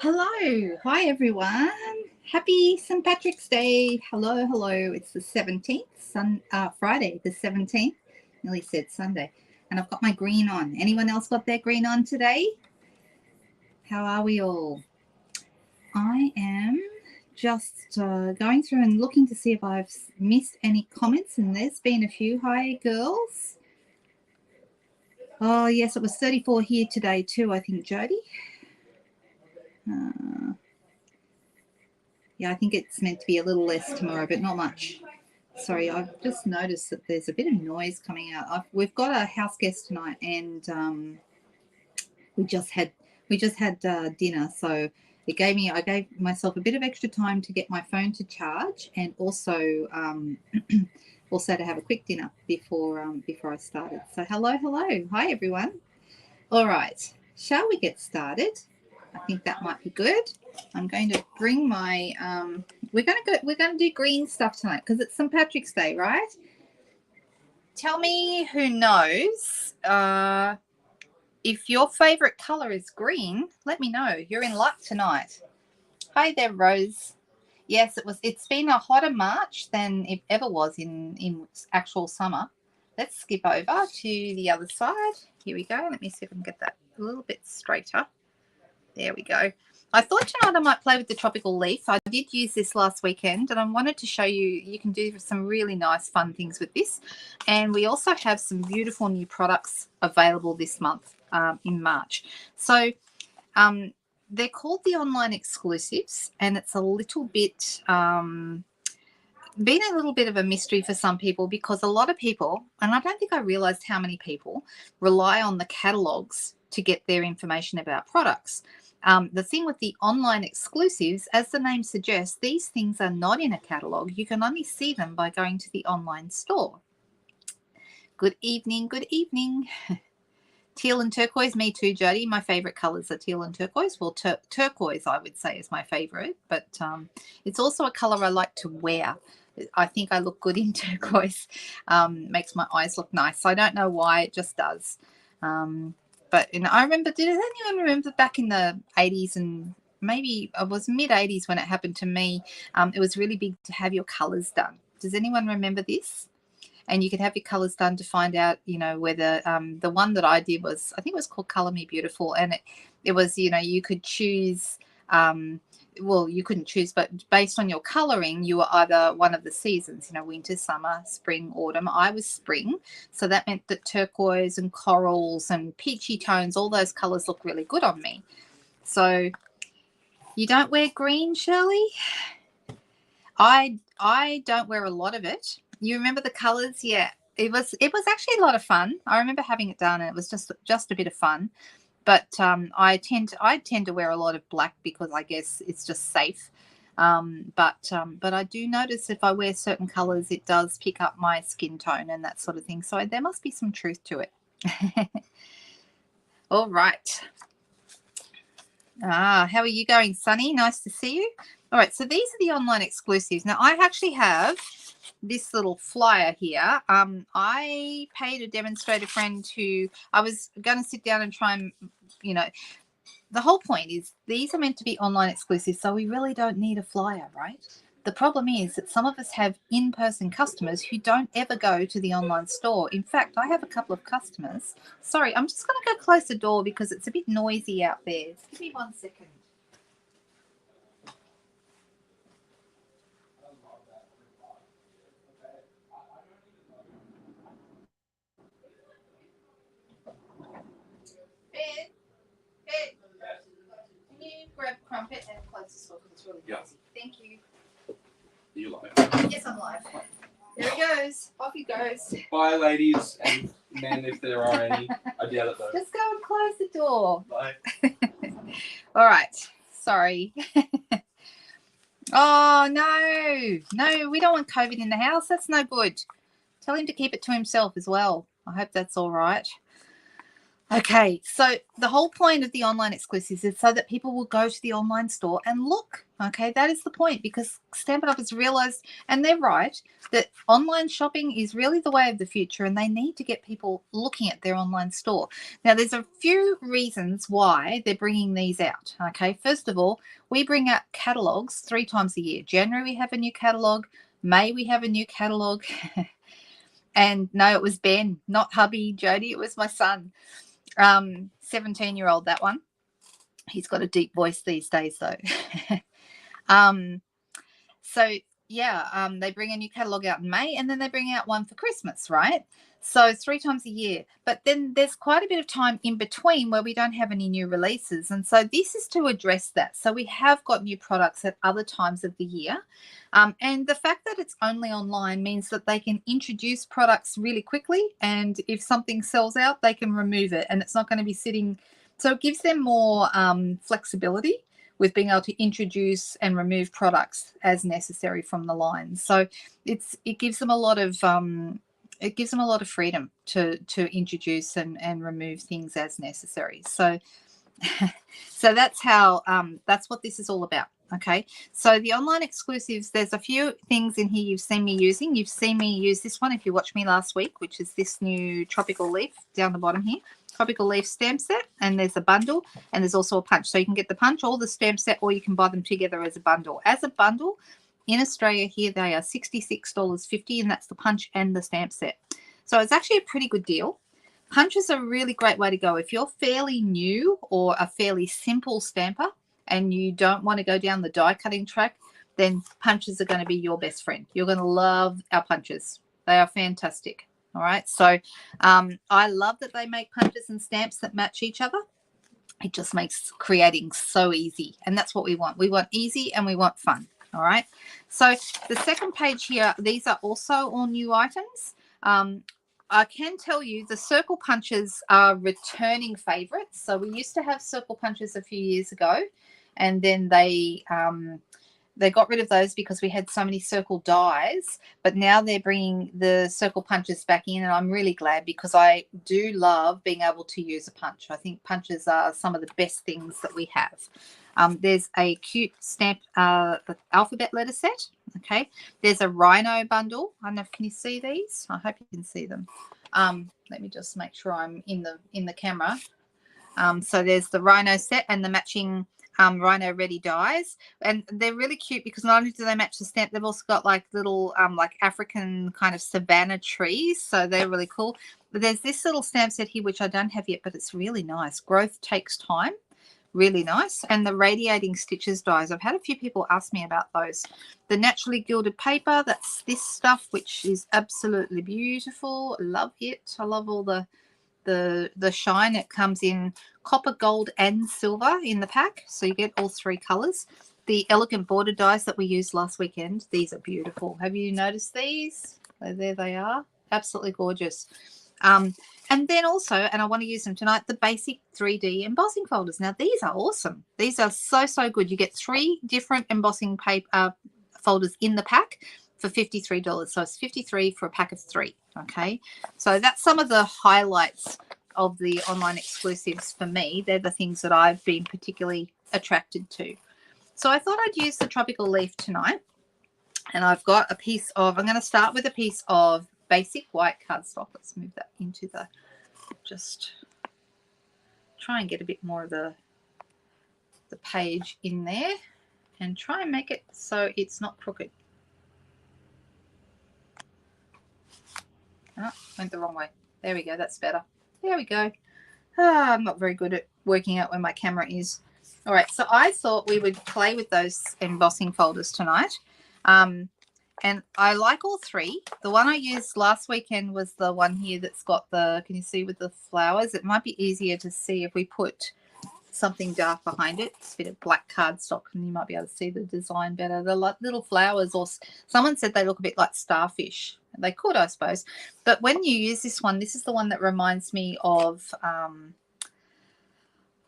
Hello. Hi, everyone. Happy St. Patrick's Day. Hello, hello. It's the 17th, Friday, the 17th. Nearly said Sunday. And I've got my green on. Anyone else got their green on today? How are we all? I am just going through and looking to see if I've missed any comments, and there's been a few. Hi, girls. Oh, yes, it was 34 here today too, I think, Jody. Yeah, I think it's meant to be a little less tomorrow, but not much. Sorry, I've just noticed that there's a bit of noise coming out. We've got a house guest tonight, and we just had dinner, so I gave myself a bit of extra time to get my phone to charge, and also also to have a quick dinner before I started. So hello, hi everyone. All right, shall we get started? I think that might be good. I'm going to bring my we're going to do green stuff tonight because it's St. Patrick's Day, right? Tell me who knows if your favorite color is green. Let me know. You're in luck tonight. Hi there, Rose. Yes, it's been a hotter March than it ever was in actual summer. Let's skip over to the other side. Here we go. Let me see if I can get that a little bit straighter. There we go. I thought tonight I might play with the tropical leaf. I did use this last weekend, and I wanted to show you can do some really nice fun things with this. And we also have some beautiful new products available this month in March. So they're called the online exclusives, and it's a little bit been a little bit of a mystery for some people, because a lot of people, and I don't think I realized how many people, rely on the catalogs to get their information about products. The thing with the online exclusives, as the name suggests, these things are not in a catalogue. You can only see them by going to the online store. Good evening, good evening. Teal and turquoise, me too, Jody. My favourite colours are teal and turquoise. Well, turquoise, I would say, is my favourite, but it's also a colour I like to wear. I think I look good in turquoise. Makes my eyes look nice. I don't know why, it just does. But I remember, does anyone remember back in the 80s, and maybe it was mid-80s when it happened to me, it was really big to have your colours done. Does anyone remember this? And you could have your colours done to find out, whether the one that I did was, I think it was called Colour Me Beautiful, and it was, you could choose, well, you couldn't choose, but based on your colouring, you were either one of the seasons, winter, summer, spring, autumn. I was spring, so that meant that turquoise and corals and peachy tones, all those colours look really good on me. So you don't wear green, Shirley? I don't wear a lot of it. You remember the colours? Yeah, it was actually a lot of fun. I remember having it done, and it was just a bit of fun. But I tend to wear a lot of black because I guess it's just safe. But I do notice if I wear certain colours, it does pick up my skin tone and that sort of thing. So there must be some truth to it. All right. How are you going, Sunny? Nice to see you. All right, so these are the online exclusives. Now, I actually have this little flyer here. I paid a demonstrator friend who I was going to sit down and try and, the whole point is these are meant to be online exclusives, so we really don't need a flyer, right? The problem is that some of us have in-person customers who don't ever go to the online store. In fact, I have a couple of customers. Sorry, I'm just going to go close the door because it's a bit noisy out there. Give me 1 second. Ben, can you grab Crumpet and close the store because it's really noisy? Thank you. Are you live? Yes, I'm live. There he goes. Off he goes. Bye, ladies and men, if there are any. I doubt it, though. Just go and close the door. Bye. All right. Sorry. Oh, no, we don't want COVID in the house. That's no good. Tell him to keep it to himself as well. I hope that's all right. Okay, so the whole point of the online exclusives is so that people will go to the online store and look. Okay, that is the point, because Stampin' Up has realized, and they're right, that online shopping is really the way of the future, and they need to get people looking at their online store. Now, there's a few reasons why they're bringing these out. Okay, first of all, we bring out catalogs 3 times a year. January, we have a new catalog. May, we have a new catalog. And no, it was Ben, not hubby, Jody. It was my son. 17-year-old, that one. He's got a deep voice these days, though. So yeah, they bring a new catalog out in May, and then they bring out one for Christmas, right? So 3 times a year. But then there's quite a bit of time in between where we don't have any new releases, and so this is to address that. So we have got new products at other times of the year, and the fact that it's only online means that they can introduce products really quickly, and if something sells out, they can remove it, and it's not going to be sitting. So it gives them more flexibility with being able to introduce and remove products as necessary from the line. So it gives them a lot of freedom to introduce and remove things as necessary. So so that's how that's what this is all about. Okay, so the online exclusives, there's a few things in here you've seen me using. You've seen me use this one if you watched me last week, which is this new tropical leaf down the bottom here. Tropical leaf stamp set, and there's a bundle, and there's also a punch. So you can get the punch or the stamp set, or you can buy them together as a bundle. As a bundle, in Australia here, they are $66.50, and that's the punch and the stamp set. So it's actually a pretty good deal. Punches are a really great way to go. If you're fairly new or a fairly simple stamper and you don't want to go down the die cutting track, then punches are going to be your best friend. You're going to love our punches. They are fantastic. All right. So I love that they make punches and stamps that match each other. It just makes creating so easy. And that's what we want. We want easy and we want fun. All right. So the second page here, these are also all new items. I can tell you the circle punches are returning favorites. So we used to have circle punches a few years ago, and then they got rid of those because we had so many circle dies, but now they're bringing the circle punches back in, and I'm really glad, because I do love being able to use a punch. I think punches are some of the best things that we have. There's a cute stamp alphabet letter set. Okay, there's a rhino bundle. I don't know if can you see these. I hope you can see them. Let me just make sure I'm in the camera. So there's the rhino set and the matching rhino ready dies, and they're really cute because not only do they match the stamp, they've also got like little like African kind of savanna trees, so they're really cool. But there's this little stamp set here which I don't have yet, but it's really nice. Growth takes time. Really nice. And the radiating stitches dies, I've had a few people ask me about those. The naturally gilded paper, that's this stuff, which is absolutely beautiful. I love it. I love all the shine. It comes in copper, gold and silver in the pack, so you get all 3 colors. The elegant border dies that we used last weekend, these are beautiful. Have you noticed these? There they are, absolutely gorgeous. And then also, and I want to use them tonight, the basic 3D embossing folders. Now these are awesome. These are so good. You get 3 different embossing paper folders in the pack for $53. So it's $53 for a pack of 3. Okay, so that's some of the highlights of the online exclusives for me. They're the things that I've been particularly attracted to. So I thought I'd use the tropical leaf tonight, and I've got a piece of, I'm going to start with a piece of basic white cardstock. Let's move that into the, just try and get a bit more of the page in there, and try and make it so it's not crooked. Oh, went the wrong way. There we go. That's better. There we go. I'm not very good at working out where my camera is. All right. So I thought we would play with those embossing folders tonight. And I like all 3. The one I used last weekend was the one here that's got the, can you see with the flowers? It might be easier to see if we put something dark behind it. It's a bit of black cardstock, and you might be able to see the design better. The little flowers, or someone said they look a bit like starfish. They could, I suppose. But when you use this one, this is the one that reminds me of,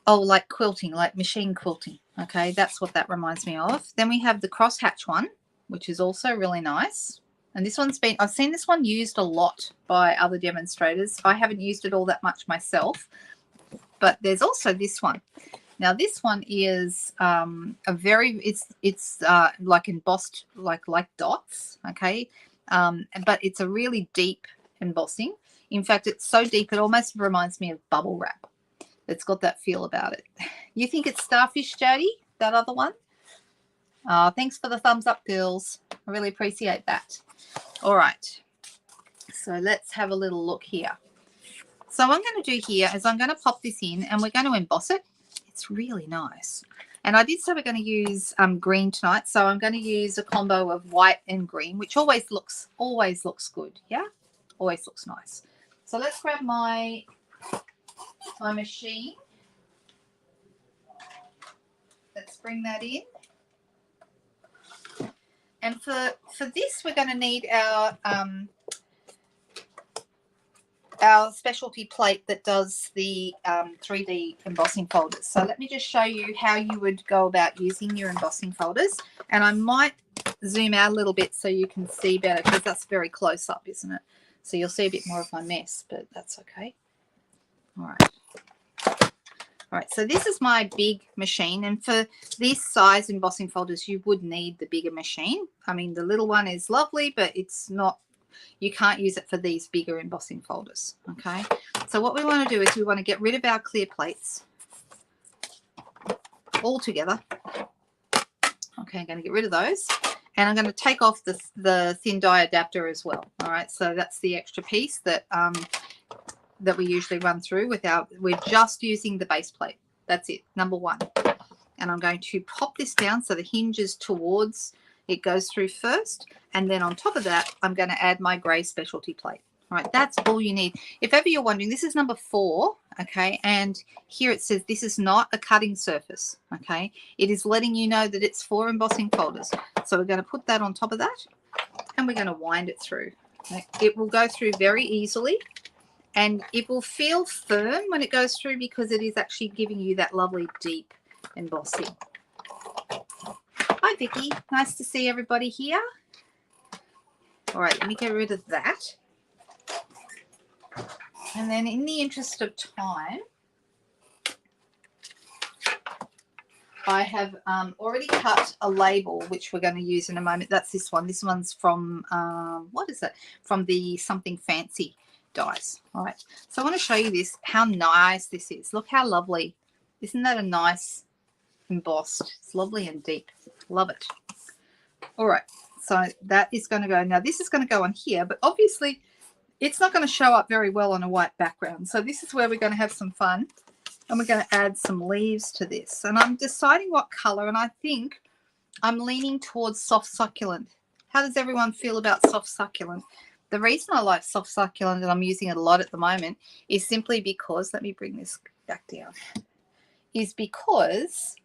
like quilting, like machine quilting. Okay, that's what that reminds me of. Then we have the crosshatch one, which is also really nice. And this one's been, I've seen this one used a lot by other demonstrators. I haven't used it all that much myself, but there's also this one. Now this one is it's like embossed like dots, okay, but it's a really deep embossing. In fact, it's so deep it almost reminds me of bubble wrap. It's got that feel about it. You think it's Starfish, Jody, that other one? Thanks for the thumbs up, girls. I really appreciate that. All right, so let's have a little look here. So what I'm going to do here is I'm going to pop this in and we're going to emboss it. It's really nice. And I did say we're going to use green tonight, so I'm going to use a combo of white and green, which always looks good. Yeah, always looks nice. So let's grab my machine. Let's bring that in. And for this, we're going to need our specialty plate that does the 3D embossing folders. So let me just show you how you would go about using your embossing folders. And I might zoom out a little bit so you can see better, because that's very close up, isn't it? So you'll see a bit more of my mess, but that's okay. All right. All right, so this is my big machine, and for this size embossing folders, you would need the bigger machine. I mean, the little one is lovely, but it's not, you can't use it for these bigger embossing folders, okay? So what we want to do is we want to get rid of our clear plates all together. Okay, I'm going to get rid of those, and I'm going to take off the thin die adapter as well. All right, so that's the extra piece that that we usually run through we're just using the base plate. That's it, number one. And I'm going to pop this down so the hinge is towards, it goes through first, and then on top of that, I'm going to add my grey specialty plate. All right, that's all you need. If ever you're wondering, this is number 4, okay, and here it says this is not a cutting surface, okay. It is letting you know that it's for embossing folders. So we're going to put that on top of that, and we're going to wind it through. It will go through very easily. And it will feel firm when it goes through because it is actually giving you that lovely deep embossing. Hi, Vicky. Nice to see everybody here. All right, let me get rid of that. And then in the interest of time, I have already cut a label, which we're going to use in a moment. That's this one. This one's from, what is it? From the Something Fancy dies. All right, so I want to show you this, how nice this is. Look how lovely. Isn't that a nice embossed? It's lovely and deep. Love it. All right, so that is going to go. Now this is going to go on here, but obviously it's not going to show up very well on a white background. So this is where we're going to have some fun, and we're going to add some leaves to this. And I'm deciding what color, and I think I'm leaning towards soft succulent. How does everyone feel about soft succulent? The reason I like soft succulent, and I'm using it a lot at the moment, is simply because, let me bring this back down, is because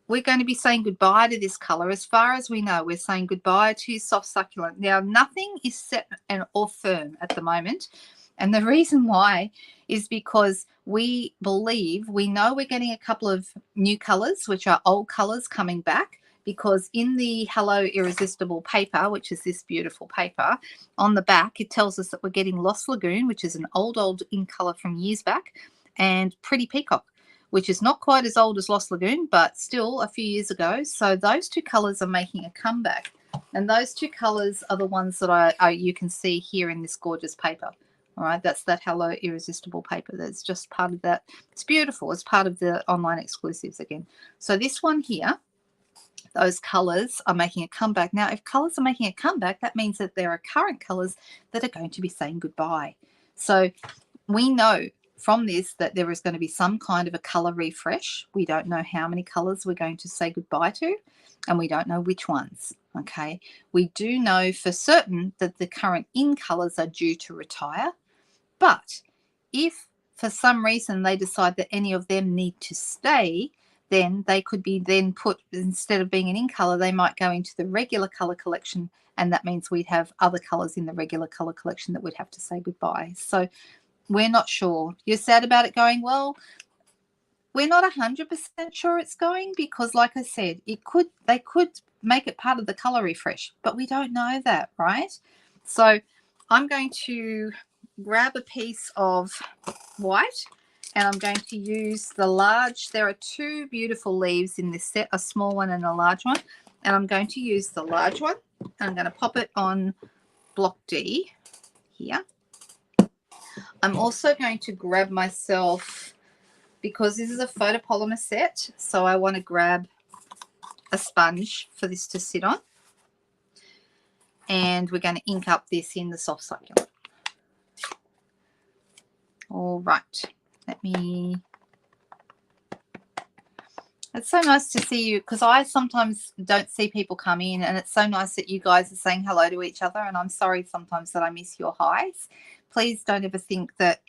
we're going to be saying goodbye to this color. As far as we know, we're saying goodbye to soft succulent. Now, nothing is set or firm at the moment. And the reason why is because we believe, we know we're getting a couple of new colors, which are old colors coming back. Because in the Hello Irresistible paper, which is this beautiful paper, on the back, it tells us that we're getting Lost Lagoon, which is an old in colour from years back, and Pretty Peacock, which is not quite as old as Lost Lagoon, but still a few years ago. So those two colours are making a comeback. And those two colours are the ones that you can see here in this gorgeous paper. All right, that's that Hello Irresistible paper. That's just part of that. It's beautiful. It's part of the online exclusives again. So this one here, those colours are making a comeback. Now, if colours are making a comeback, that means that there are current colours that are going to be saying goodbye. So we know from this that there is going to be some kind of a colour refresh. We don't know how many colours we're going to say goodbye to, and we don't know which ones, okay? We do know for certain that the current in colours are due to retire, but if for some reason they decide that any of them need to stay, then they could be then put, instead of being an in color, they might go into the regular color collection, and that means we'd have other colors in the regular color collection that we'd have to say goodbye. So we're not sure. You're sad about it going? Well, we're not 100% sure it's going, because like I said, they could make it part of the color refresh, but we don't know that, right? So I'm going to grab a piece of white, And I'm going to use the large. There are two beautiful leaves in this set, a small one and a large one. And I'm going to use the large one. I'm going to pop it on block D here. I'm also going to grab myself, because this is a photopolymer set, so I want to grab a sponge for this to sit on. And we're going to ink up this in the soft succulent. All right. It's so nice to see you, because I sometimes don't see people come in, and it's so nice that you guys are saying hello to each other, and I'm sorry sometimes that I miss your highs. Please don't ever think that.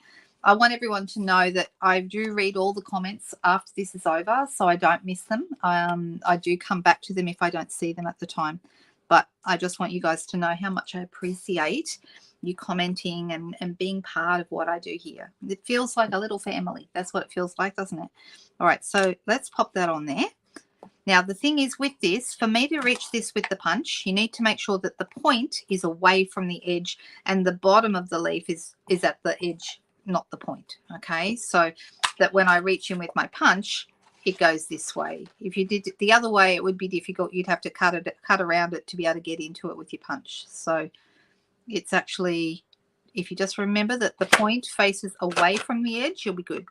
I want everyone to know that I do read all the comments after this is over, so I don't miss them. I do come back to them if I don't see them at the time, but I just want you guys to know how much I appreciate you commenting and being part of what I do here. It feels like a little family. That's what it feels like, doesn't it? All right, so let's pop that on there. Now, the thing is with this, for me to reach this with the punch, you need to make sure that the point is away from the edge and the bottom of the leaf is at the edge, not the point, okay? So that when I reach in with my punch, it goes this way. If you did it the other way, it would be difficult. You'd have to cut around it to be able to get into it with your punch. So it's actually, if you just remember that the point faces away from the edge, you'll be good.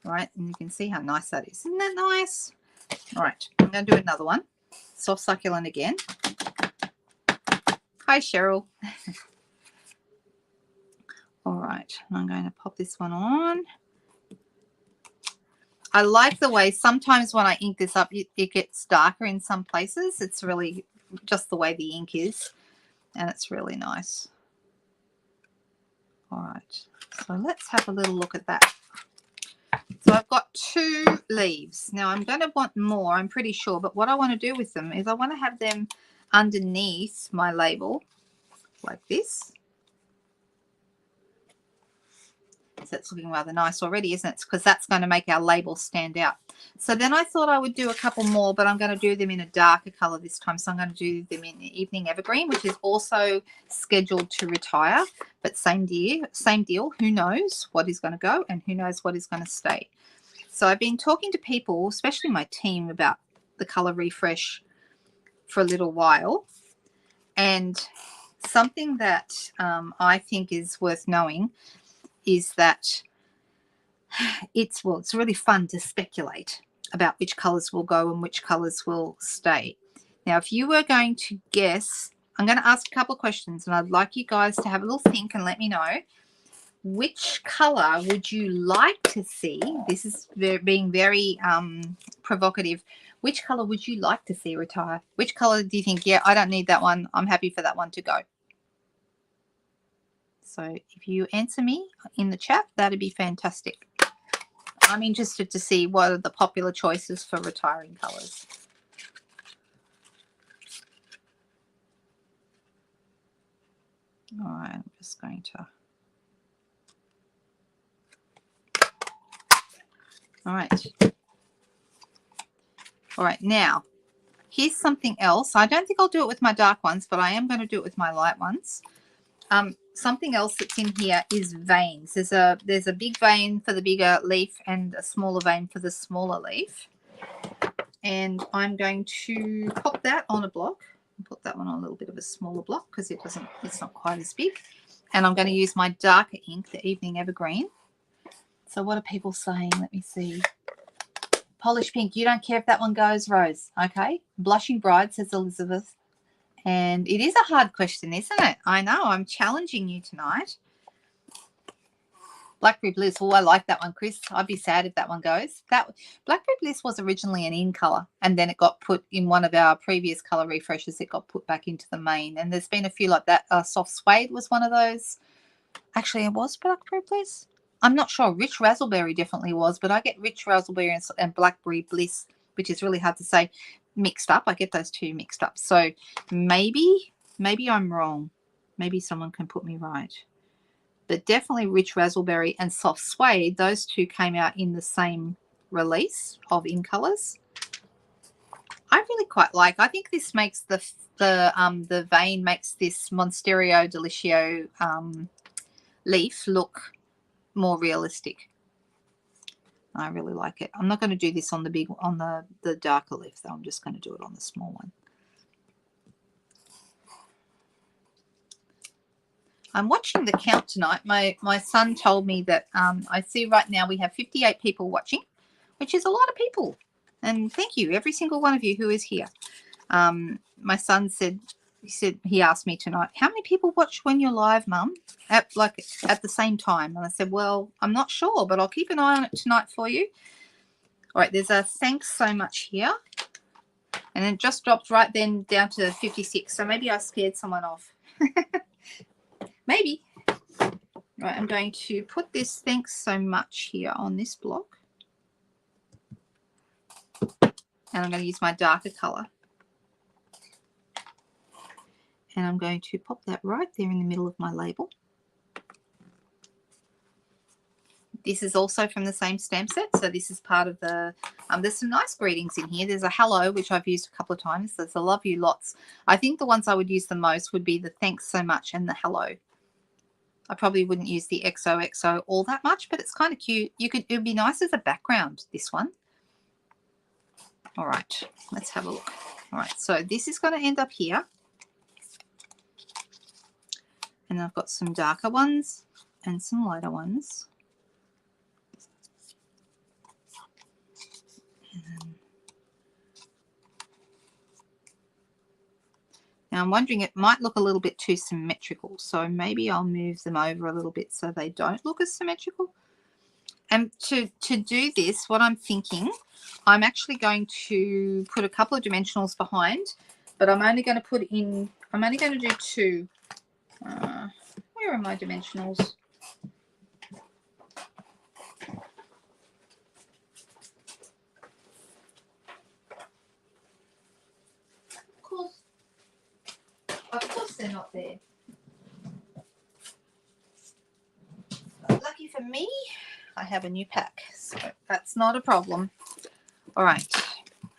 All right, and you can see how nice that is. Isn't that nice? All right, I'm going to do another one. Soft succulent again. Hi, Cheryl. All right, I'm going to pop this one on. I like the way sometimes when I ink this up, it gets darker in some places. It's really just the way the ink is, and it's really nice. All right, so let's have a little look at that. So I've got 2 leaves. Now I'm going to want more, I'm pretty sure, but what I want to do with them is I want to have them underneath my label like this. So that's looking rather nice already, isn't it? Because that's going to make our label stand out. So then I thought I would do a couple more, but I'm going to do them in a darker color this time. So I'm going to do them in Evening Evergreen, which is also scheduled to retire, but same deal. Who knows what is going to go and who knows what is going to stay. So I've been talking to people, especially my team, about the color refresh for a little while. And something that I think is worth knowing is that it's really fun to speculate about which colors will go and which colors will stay. Now, if you were going to guess, I'm going to ask a couple of questions, and I'd like you guys to have a little think and let me know which color would you like to see. This is being very provocative. Which color would you like to see retire? Which color do you think, yeah, I don't need that one, I'm happy for that one to go? So if you answer me in the chat, that'd be fantastic. I'm interested to see what are the popular choices for retiring colors. All right, I'm just going to. All right. All right, now here's something else. I don't think I'll do it with my dark ones, but I am going to do it with my light ones. Something else that's in here is veins. There's a big vein for the bigger leaf and a smaller vein for the smaller leaf. And I'm going to pop that on a block. Put that one on a little bit of a smaller block because it's not quite as big. And I'm going to use my darker ink, the Evening Evergreen. So what are people saying? Let me see. Polish pink. You don't care if that one goes, Rose. Okay. Blushing Bride, says Elizabeth. And it is a hard question, isn't it? I know. I'm challenging you tonight. Blackberry Bliss. Oh, I like that one, Chris. I'd be sad if that one goes. Blackberry Bliss was originally an in color, and then it got put in one of our previous color refreshes. It got put back into the main, and there's been a few like that. Soft Suede was one of those. Actually, it was Blackberry Bliss. I'm not sure. Rich Razzleberry definitely was, but I get Rich Razzleberry and Blackberry Bliss, which is really hard to say, mixed up. I get those two mixed up. So maybe I'm wrong. Maybe someone can put me right. But definitely Rich Razzleberry and Soft Suede, those two came out in the same release of in colors. I really quite like. I think this makes the vein makes this Monsterio Delicio leaf look more realistic. I really like it. I'm not going to do this on the big, on the darker leaf though. I'm just going to do it on the small one. I'm watching the count tonight. My son told me that I see right now we have 58 people watching, which is a lot of people. And thank you, every single one of you who is here. My son said, he asked me tonight, how many people watch when you're live, Mum? At the same time. And I said, well, I'm not sure, but I'll keep an eye on it tonight for you. All right, there's a thanks so much here. And it just dropped right then down to 56. So maybe I scared someone off. Maybe. Right, I'm going to put this thanks so much here on this block. And I'm going to use my darker color. And I'm going to pop that right there in the middle of my label. This is also from the same stamp set. So this is part of the, there's some nice greetings in here. There's a hello, which I've used a couple of times. There's a love you lots. I think the ones I would use the most would be the thanks so much and the hello. I probably wouldn't use the XOXO all that much, but it's kind of cute. It would be nice as a background, this one. All right, let's have a look. All right, so this is going to end up here. And I've got some darker ones and some lighter ones. Now I'm wondering, it might look a little bit too symmetrical, so maybe I'll move them over a little bit so they don't look as symmetrical. And to do this, what I'm thinking, I'm actually going to put a couple of dimensionals behind, but I'm only going to put in, I'm only going to do two. Where are my dimensionals? Of course they're not there. But lucky for me, I have a new pack, so that's not a problem. All right.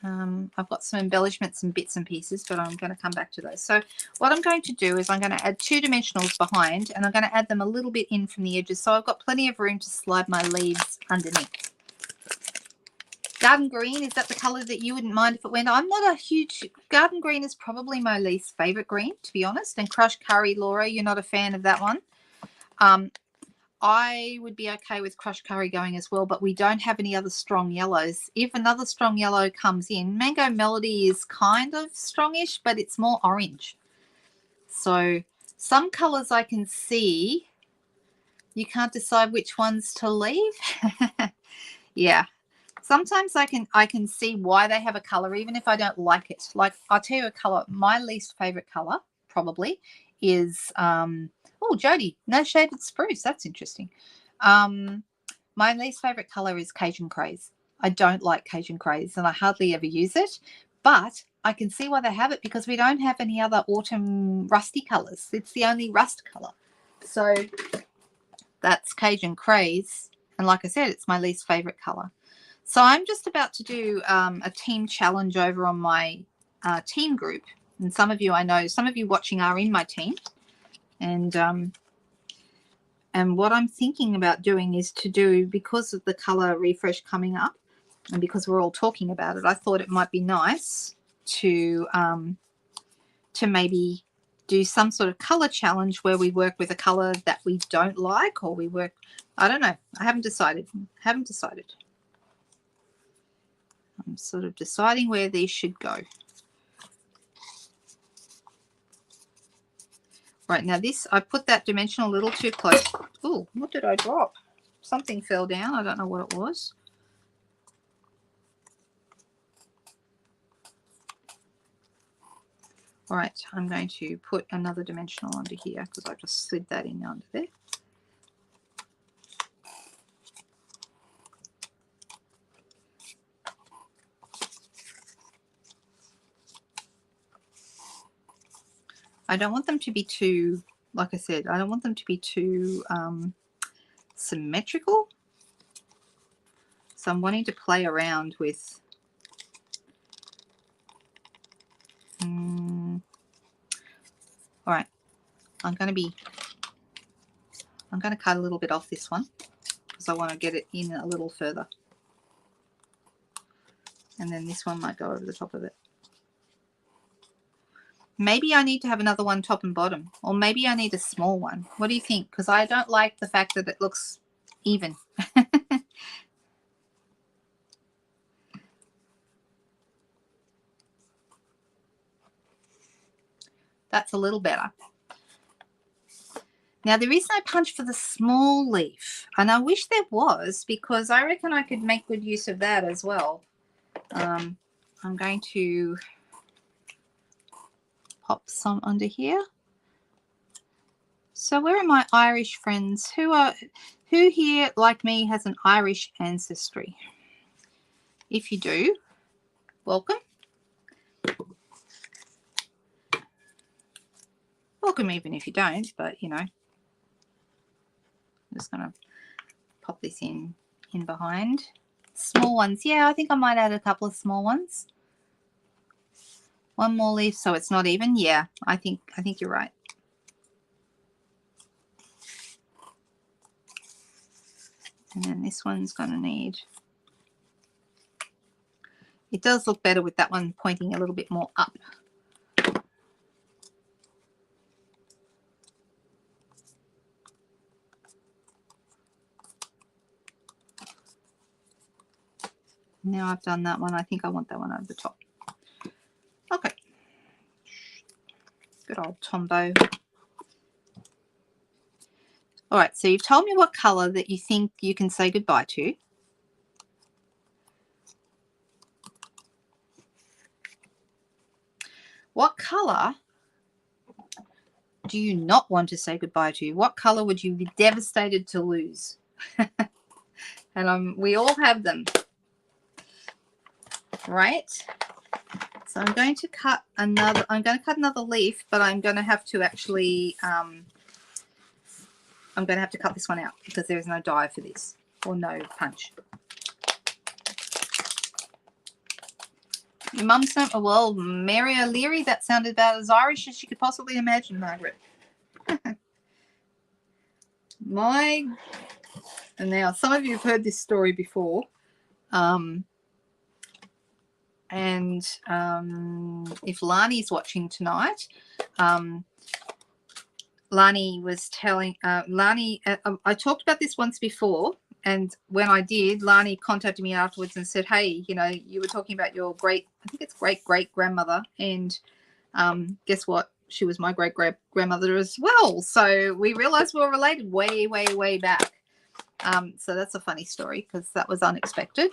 I've got some embellishments and bits and pieces, but I'm going to come back to those. So what I'm going to do is I'm going to add two dimensionals behind, and I'm going to add them a little bit in from the edges, so I've got plenty of room to slide my leaves underneath. Garden green, is that the color that you wouldn't mind if it went? I'm not a huge, garden green is probably my least favorite green, to be honest. And crushed curry, Laura, you're not a fan of that one. I would be okay with crushed curry going as well, but we don't have any other strong yellows. If another strong yellow comes in, Mango Melody is kind of strongish, but it's more orange. So some colors I can see, you can't decide which ones to leave. Yeah. Sometimes I can see why they have a color, even if I don't like it. Like, I'll tell you a color, my least favorite color probably is, oh, Jody, no shaded spruce. That's interesting. My least favorite color is Cajun Craze. I don't like Cajun Craze, and I hardly ever use it, but I can see why they have it because we don't have any other autumn rusty colors. It's the only rust color. So that's Cajun Craze. And like I said, it's my least favorite color. So I'm just about to do a team challenge over on my team group. And some of you, I know, some of you watching are in my team. And what I'm thinking about doing is to do, because of the color refresh coming up and because we're all talking about it, I thought it might be nice to maybe do some sort of color challenge where we work with a color that we don't like, or we work, I don't know. I haven't decided. I'm sort of deciding where these should go. Right, now this, I put that dimension a little too close. Oh, what did I drop? Something fell down. I don't know what it was. All right, I'm going to put another dimensional under here because I just slid that in under there. I don't want them to be too, like I said, I don't want them to be too symmetrical. So I'm wanting to play around with, all right, I'm going to cut a little bit off this one because I want to get it in a little further. And then this one might go over the top of it. Maybe I need to have another one top and bottom, or maybe I need a small one. What do you think? Because I don't like the fact that it looks even. That's a little better. Now, there is no punch for the small leaf, and I wish there was, because I reckon I could make good use of that as well. I'm going to pop some under here. So where are my Irish friends? Who here, like me, has an Irish ancestry? If you do, welcome. Welcome even if you don't, but you know. I'm just going to pop this in behind. Small ones. Yeah, I think I might add a couple of small ones. One more leaf so it's not even. Yeah, I think you're right. And then this one's going to need. It does look better with that one pointing a little bit more up. Now I've done that one. I think I want that one over the top. Okay. Good old Tombow. All right, so you've told me what color that you think you can say goodbye to. What color do you not want to say goodbye to? What color would you be devastated to lose? And we all have them, right? So I'm going to cut another. I'm going to cut another leaf, but I'm going to have to actually. I'm going to have to cut this one out because there is no die for this, or no punch. Your mum's name? Oh, well, Mary O'Leary. That sounded about as Irish as you could possibly imagine, Margaret. And now some of you have heard this story before. If Lani's watching tonight, Lani was telling I talked about this once before, and when I did, Lani contacted me afterwards and said, hey, you know, you were talking about your I think it's great-great-grandmother, and guess what? She was my great-great-grandmother as well. So we realized we were related way, way, way back. So that's a funny story because that was unexpected.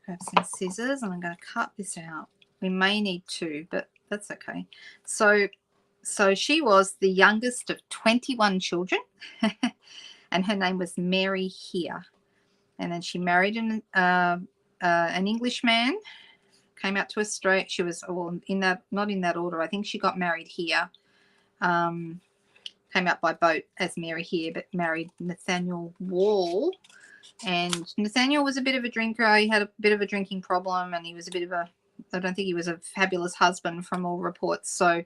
Grab some scissors and I'm going to cut this out. We may need two, but that's okay. So she was the youngest of 21 children, and her name was Mary here. And then she married an English man, came out to Australia. She was not in that order. I think she got married here. Came out by boat as Mary here, but married Nathaniel Wall. And Nathaniel was a bit of a drinker. He had a bit of a drinking problem, and he was a bit of a, I don't think he was a fabulous husband from all reports. So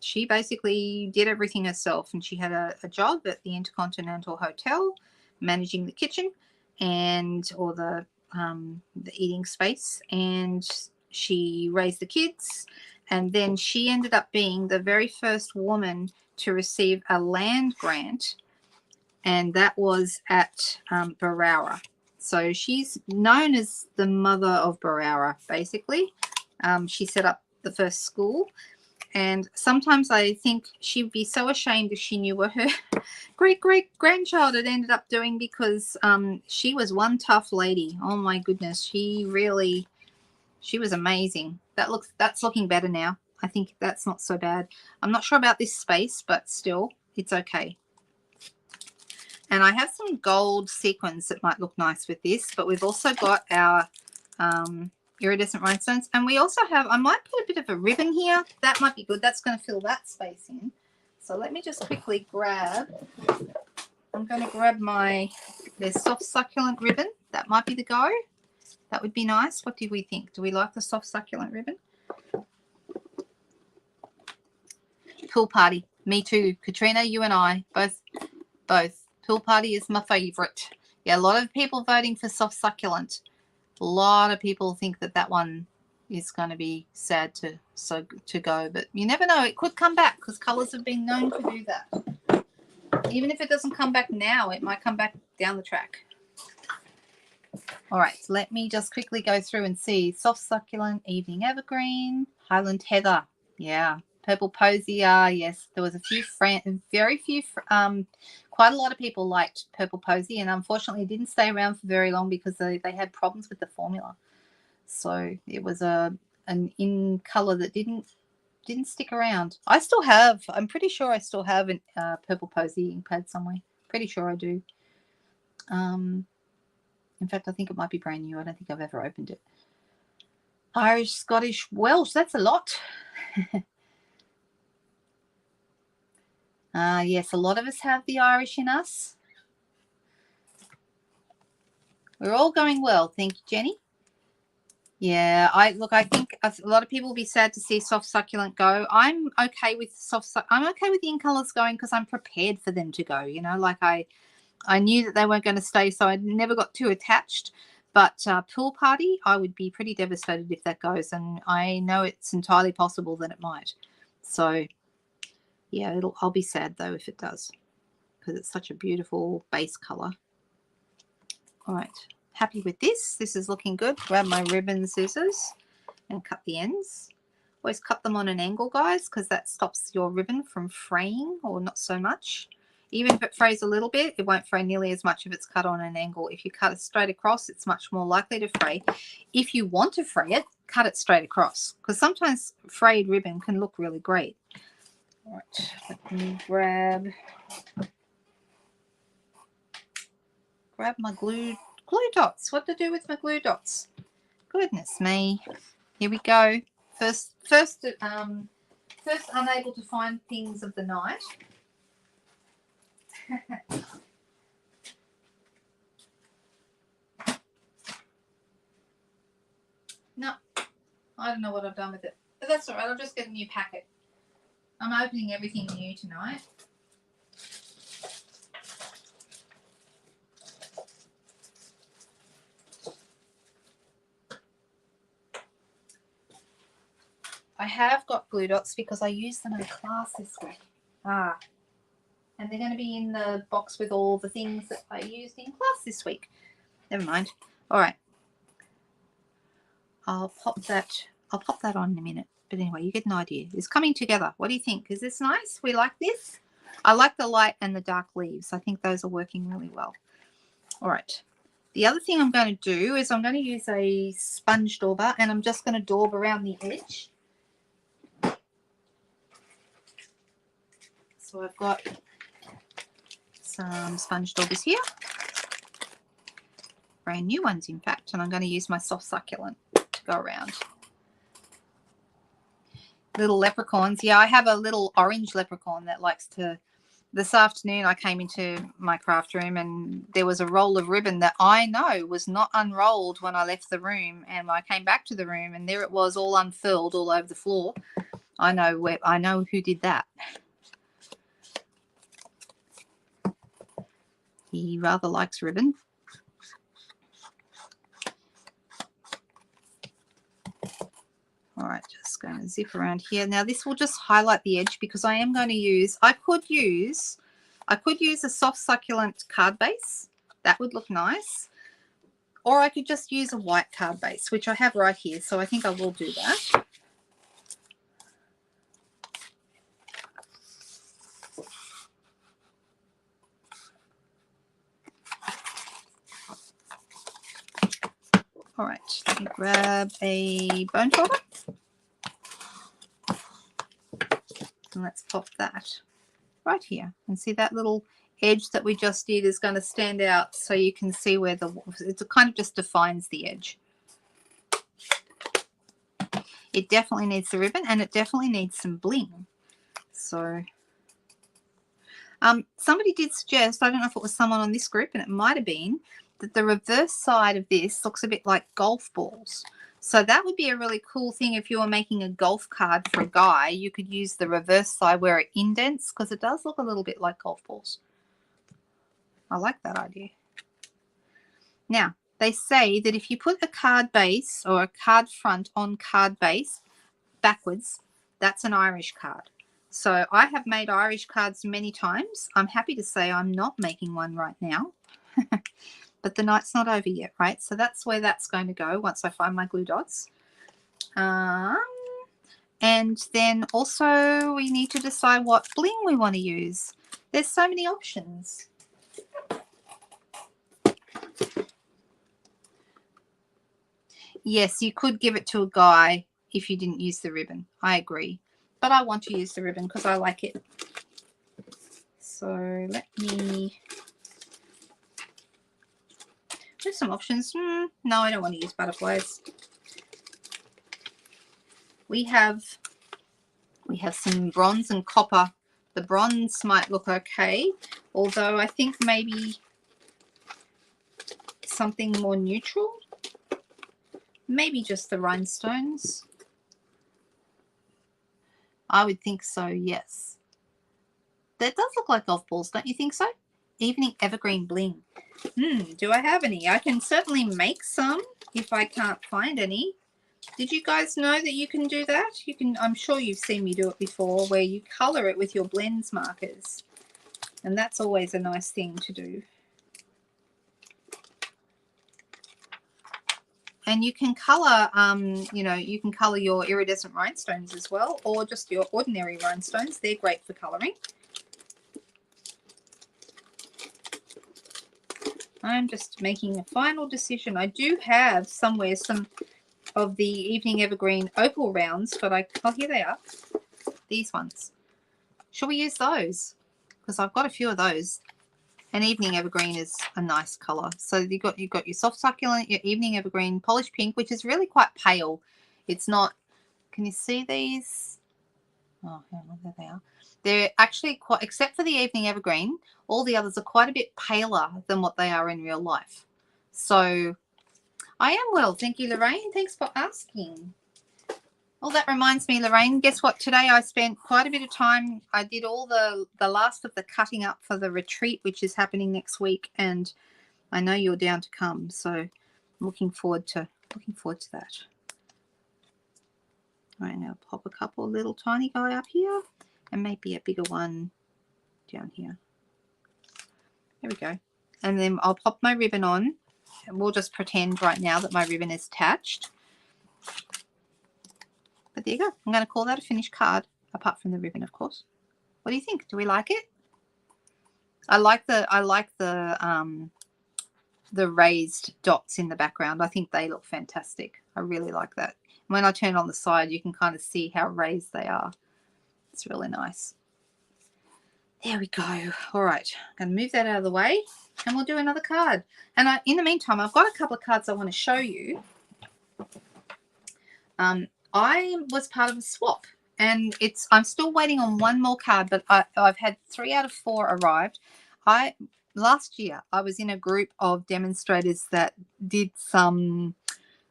she basically did everything herself, and she had a job at the Intercontinental Hotel, managing the kitchen or the eating space, and she raised the kids. And then she ended up being the very first woman to receive a land grant, and that was at Berowra. So she's known as the mother of Berowra, basically. She set up the first school, and sometimes I think she'd be so ashamed if she knew what her great-great-grandchild had ended up doing, because she was one tough lady. Oh my goodness, she was amazing. That's looking better now. I think that's not so bad. I'm not sure about this space, but still, it's okay. And I have some gold sequins that might look nice with this, but we've also got our iridescent rhinestones. And we also have, I might put a bit of a ribbon here. That might be good. That's going to fill that space in. So let me just quickly I'm going to grab there's soft succulent ribbon. That might be the go. That would be nice. What do we think? Do we like the soft succulent ribbon? Pool party. Me too. Katrina, you and I, both. Pool party is my favorite. Yeah, a lot of people voting for soft succulent. A lot of people think that that one is going to be sad to go, but you never know. It could come back because colours have been known to do that. Even if it doesn't come back now, it might come back down the track. All right, so let me just quickly go through and see. Soft Succulent, Evening Evergreen, Highland Heather, yeah. Purple Posier, yes. There was a few, very few, quite a lot of people liked Purple Posy, and unfortunately it didn't stay around for very long because they had problems with the formula. So it was an in color that didn't stick around. I still have, I'm pretty sure I still have a Purple Posy ink pad somewhere. Pretty sure I do. In fact, I think it might be brand new. I don't think I've ever opened it. Irish, Scottish, Welsh. That's a lot. Yes, a lot of us have the Irish in us. We're all going well. Thank you, Jenny. Yeah, I think a lot of people will be sad to see Soft Succulent go. I'm okay with I'm okay with the in colors going because I'm prepared for them to go. You know, like I knew that they weren't going to stay, so I never got too attached. But Pool Party, I would be pretty devastated if that goes, and I know it's entirely possible that it might. So, yeah, I'll be sad, though, if it does, because it's such a beautiful base colour. All right, happy with this. This is looking good. Grab my ribbon scissors and cut the ends. Always cut them on an angle, guys, because that stops your ribbon from fraying, or not so much. Even if it frays a little bit, it won't fray nearly as much if it's cut on an angle. If you cut it straight across, it's much more likely to fray. If you want to fray it, cut it straight across, because sometimes frayed ribbon can look really great. All right, let me grab my glue dots. What to do with my glue dots? Goodness me. Here we go. First unable to find things of the night. No, I don't know what I've done with it. But that's all right. I'll just get a new packet. I'm opening everything new tonight. I have got glue dots because I used them in class this week. And they're going to be in the box with all the things that I used in class this week. Never mind. All right. I'll pop that on in a minute. But anyway, you get an idea. It's coming together. What do you think? Is this nice? We like this? I like the light and the dark leaves. I think those are working really well. All right. The other thing I'm going to do is I'm going to use a sponge dauber, and I'm just going to daub around the edge. So I've got some sponge daubers here. Brand new ones, in fact. And I'm going to use my Soft Succulent to go around. Little leprechauns. Yeah, I have a little orange leprechaun that likes to... This afternoon I came into my craft room and there was a roll of ribbon that I know was not unrolled when I left the room, and I came back to the room and there it was, all unfurled all over the floor. I know who did that. He rather likes ribbon. All right, just going to zip around here. Now this will just highlight the edge because I am going to use, I could use a Soft Succulent card base. That would look nice. Or I could just use a white card base, which I have right here. So I think I will do that. All right, let me grab a bone folder. And let's pop that right here. And see that little edge that we just did is going to stand out so you can see where it kind of just defines the edge. It definitely needs the ribbon and it definitely needs some bling. So somebody did suggest, I don't know if it was someone on this group, and it might have been, that the reverse side of this looks a bit like golf balls. So that would be a really cool thing if you were making a golf card for a guy. You could use the reverse side where it indents, because it does look a little bit like golf balls. I like that idea. Now, they say that if you put a card base or a card front on card base backwards, that's an Irish card. So I have made Irish cards many times. I'm happy to say I'm not making one right now. But the night's not over yet, right? So that's where that's going to go once I find my glue dots. And then also we need to decide what bling we want to use. There's so many options. Yes, you could give it to a guy if you didn't use the ribbon. I agree. But I want to use the ribbon because I like it. So let me... There's some options. No, I don't want to use butterflies. We have some bronze and copper. The bronze might look okay, although I think maybe something more neutral. Maybe just the rhinestones. I would think so, yes. That does look like golf balls, don't you think so? Evening evergreen bling. Do I have any? I can certainly make some if I can't find any. Did you guys know that you can do that? You can. I'm sure you've seen me do it before, where you color it with your blends markers, and that's always a nice thing to do. And you can color, you know, you can color your iridescent rhinestones as well, or just your ordinary rhinestones. They're great for coloring. I'm just making a final decision. I do have somewhere some of the Evening Evergreen opal rounds, but oh, here they are. These ones. Shall we use those? Because I've got a few of those. And Evening Evergreen is a nice color. So you've got your soft succulent, your Evening Evergreen polished pink, which is really quite pale. It's not. Can you see these? Oh, there they are. They're actually quite, except for the Evening Evergreen, all the others are quite a bit paler than what they are in real life. So I am well. Thank you, Lorraine. Thanks for asking. Well, that reminds me, Lorraine, guess what? Today I spent quite a bit of time. I did all the last of the cutting up for the retreat, which is happening next week. And I know you're down to come. So I'm looking forward to that. All right, now pop a couple little tiny guy up here and maybe a bigger one down here. There we go. And then I'll pop my ribbon on. And we'll just pretend right now that my ribbon is attached. But there you go. I'm going to call that a finished card, apart from the ribbon, of course. What do you think? Do we like it? I like the raised dots in the background. I think they look fantastic. I really like that. When I turn on the side, you can kind of see how raised they are. It's really nice. There we go. All right. I'm going to move that out of the way and we'll do another card. And in the meantime, I've got a couple of cards I want to show you. I was part of a swap and I'm still waiting on one more card, but I've had 3 out of 4 arrived. Last year, I was in a group of demonstrators that did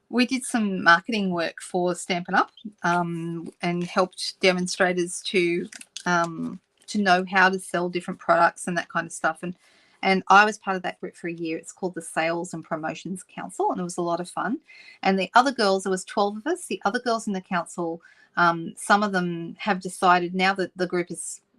we did some marketing work for Stampin' Up and helped demonstrators to know how to sell different products and that kind of stuff. And I was part of that group for a year. It's called the Sales and Promotions Council, and it was a lot of fun. And the other girls, there was 12 of us, the other girls in the council, some of them have decided now that the group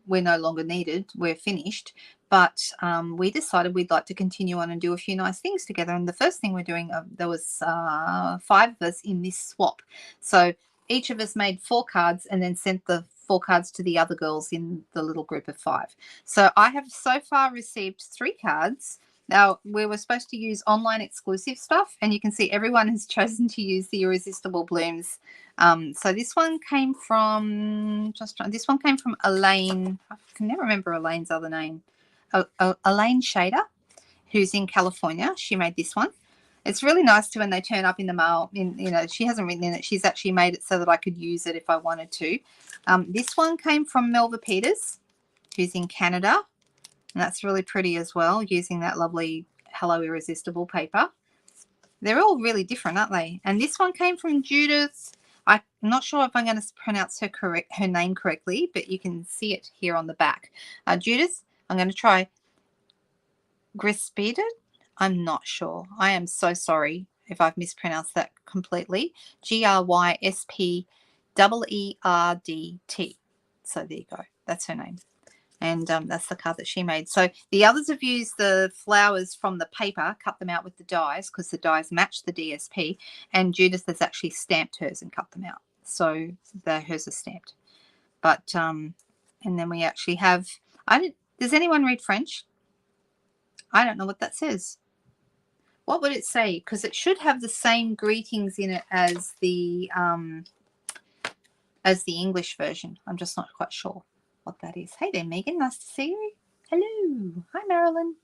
we're no longer needed, we're finished. But we decided we'd like to continue on and do a few nice things together. And the first thing we're doing, there was 5 of us in this swap. So each of us made 4 cards and then sent the 4 cards to the other girls in the little group of 5. So I have so far received 3 cards. Now, we were supposed to use online exclusive stuff, and you can see everyone has chosen to use the Irresistible Blooms. So this one came from Elaine. I can never remember Elaine's other name. Elaine Shader, who's in California. She made this one. It's really nice when they turn up in the mail. She hasn't written in it. She's actually made it so that I could use it if I wanted to. This one came from Melva Peters, who's in Canada. And that's really pretty as well, using that lovely Hello Irresistible paper. They're all really different, aren't they? And this one came from Judith. I'm not sure if I'm going to pronounce her name correctly, but you can see it here on the back. Judith, I'm going to try Grispeded. I'm not sure. I am so sorry if I've mispronounced that completely. Gryspeerdt. So there you go. That's her name. And that's the card that she made. So the others have used the flowers from the paper, cut them out with the dies because the dies match the DSP. And Judith has actually stamped hers and cut them out. So hers are stamped. But, and then we actually have, does anyone read French? I don't know what that says. What would it say? Because it should have the same greetings in it as the English version. I'm just not quite sure what that is. Hey there, Megan. Nice to see you. Hello. Hi, Marilyn.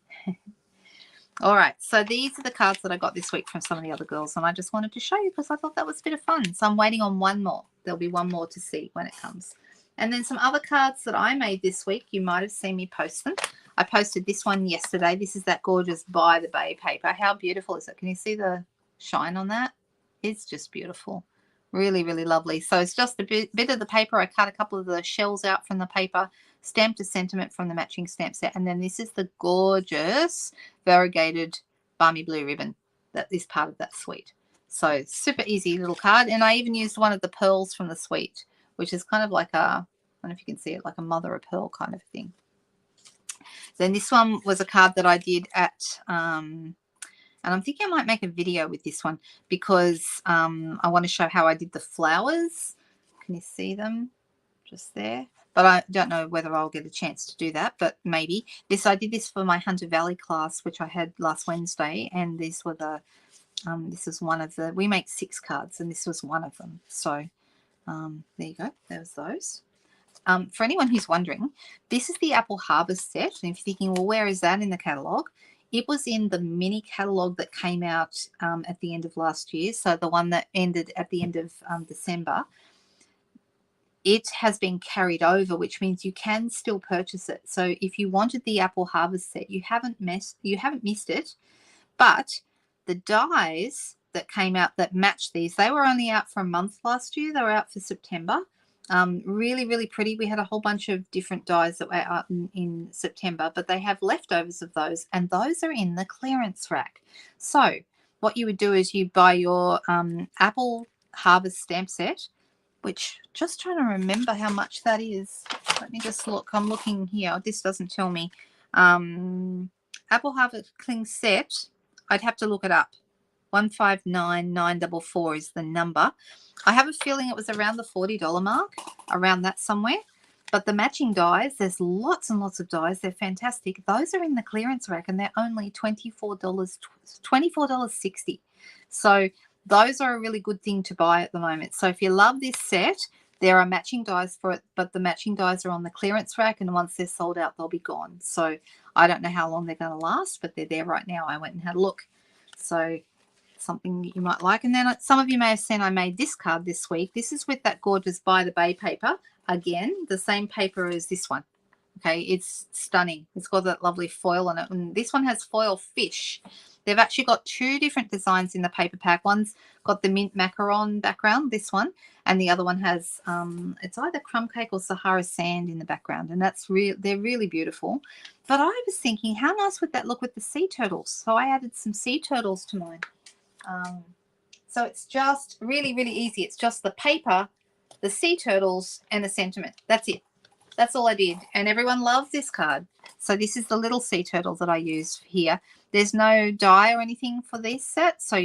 All right. So these are the cards that I got this week from some of the other girls, and I just wanted to show you because I thought that was a bit of fun. So I'm waiting on one more. There'll be one more to see when it comes. And then some other cards that I made this week. You might have seen me post them. I posted this one yesterday. This is that gorgeous By the Bay paper. How beautiful is it? Can you see the shine on that? It's just beautiful. Really, really lovely. So it's just a bit of the paper. I cut a couple of the shells out from the paper, stamped a sentiment from the matching stamp set, and then this is the gorgeous variegated balmy blue ribbon that is part of that suite. So super easy little card. And I even used one of the pearls from the suite, which is kind of like a, I don't know if you can see it, like a mother of pearl kind of thing. Then this one was a card that I did at, and I'm thinking I might make a video with this one because I want to show how I did the flowers. Can you see them just there? But I don't know whether I'll get a chance to do that, but maybe. I did this for my Hunter Valley class, which I had last Wednesday, and these were the, this is one of the, we make 6 cards, and this was one of them. So there you go. There's those. For anyone who's wondering, this is the Apple Harvest set. And if you're thinking, well, where is that in the catalogue? It was in the mini catalogue that came out at the end of last year. So the one that ended at the end of December. It has been carried over, which means you can still purchase it. So if you wanted the Apple Harvest set, you haven't missed it. But the dies that came out that matched these, they were only out for a month last year. They were out for September. Really, really pretty. We had a whole bunch of different dies that were out in September, but they have leftovers of those, and those are in the clearance rack. So what you would do is you buy your Apple Harvest stamp set, which, just trying to remember how much that is. Let me just look. I'm looking here. This doesn't tell me. Apple Harvest Cling set, I'd have to look it up. 159944 is the number. I have a feeling it was around the $40 mark, around that somewhere. But the matching dies, there's lots and lots of dies. They're fantastic. Those are in the clearance rack, and they're only $24.60. So those are a really good thing to buy at the moment. So if you love this set, there are matching dies for it, but the matching dies are on the clearance rack, and once they're sold out, they'll be gone. So I don't know how long they're going to last, but they're there right now. I went and had a look. So something you might like. And then some of you may have seen I made this card this week. This is with that gorgeous By the Bay paper. Again, the same paper as this one. Okay, it's stunning. It's got that lovely foil on it. And this one has foil fish. They've actually got 2 different designs in the paper pack. One's got the mint macaron background, this one, and the other one has, it's either crumb cake or Sahara sand in the background, and they're really beautiful. But I was thinking, how nice would that look with the sea turtles? So I added some sea turtles to mine. So it's just really, really easy. It's just the paper, the sea turtles, and the sentiment. That's it. That's all I did. And everyone loves this card. So this is the little sea turtle that I used here. There's no die or anything for this set. So